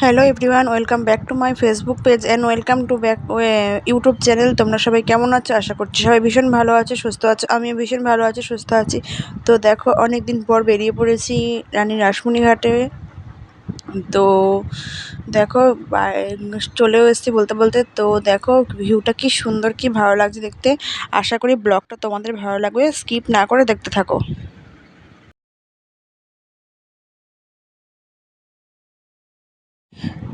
Hello everyone, welcome back to my Facebook page and welcome to back YouTube channel. তোমরা সবাই কেমন আছো? আশা করছি সবাই ভীষণ ভালো আছো, সুস্থ আছো। আমিও ভীষণ ভালো আছি, সুস্থ আছি। তো দেখো, অনেক দিন পর বেরিয়ে পড়েছি রানী রাসমণিঘাটে। তো দেখো, চলেও এসেছি বলতে বলতে। তো দেখো ভিউটা কি সুন্দর, কি ভালো লাগছে দেখতে। আশা করি ব্লগটা তোমাদের ভালো লাগবে, স্কিপ না করে দেখতে থাকো।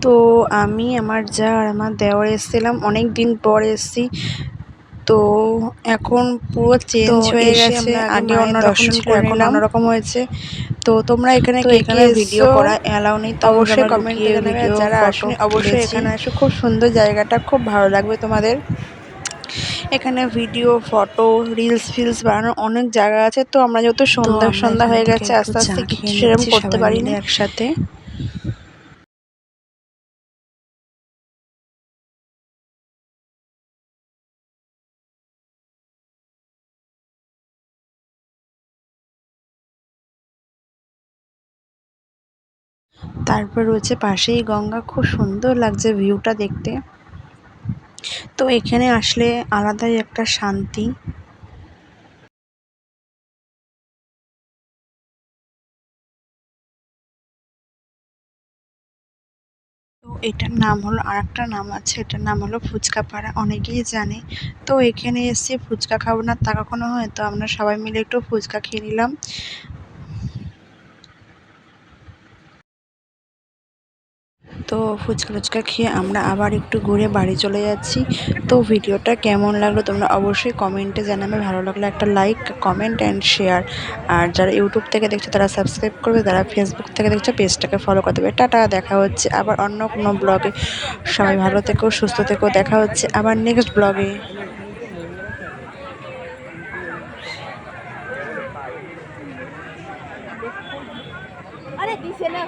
তো আমি, আমার যা আর আমার দেওর এসেছিলাম, অনেক দিন পর এসেছি। তো এখন পুরো চেঞ্জ হয়ে গেছে। আগে অন্যরকম ছিল, এখন অন্যরকম হয়েছে। তো তোমরা এখানে কে কে ভিডিও করা এলাও নেই, তো অবশ্যই কমেন্টে জানাবে। আর যারা আসেনি অবশ্যই এখানে এসো, খুব সুন্দর জায়গাটা, খুব ভালো লাগবে তোমাদের। এখানে ভিডিও, ফটো, রিলস ফিলস বানানোর অনেক জায়গা আছে। তো আমরা যেহেতু সন্ধ্যা সন্ধ্যা হয়ে গেছে, আস্তে আস্তে কিছু সেরকম করতে পারিনি একসাথে। তারপর রয়েছে পাশেই গঙ্গা, খুব সুন্দর লাগছে ভিউটা দেখতে। তো এখানে আসলে আলাদাই একটা শান্তি। তো এটার নাম হলো, আর একটা নাম আছে, এটার নাম হলো ফুচকা পাড়া, অনেকেই জানে। তো এখানে এসে ফুচকা খাবো না তা কখনো হয়? তো আমরা সবাই মিলে একটু ফুচকা খেয়ে নিলাম। তো ফুচকা টুচকা খেয়ে আমরা আবার একটু ঘুরে বাড়ি চলে যাচ্ছি। তো ভিডিওটা কেমন লাগলো তোমরা অবশ্যই কমেন্টে জানাবে। ভালো লাগলে একটা লাইক, কমেন্ট অ্যান্ড শেয়ার। আর যারা ইউটিউব থেকে দেখছো তারা সাবস্ক্রাইব করবে, যারা ফেসবুক থেকে দেখছো পেজটাকে ফলো করে দেবে। টাটা, দেখা হচ্ছে আবার অন্য কোনো ব্লগে। সবাই ভালো থেকো, সুস্থ থেকো, দেখা হচ্ছে আবার নেক্সট ব্লগে। আরে দিছে না।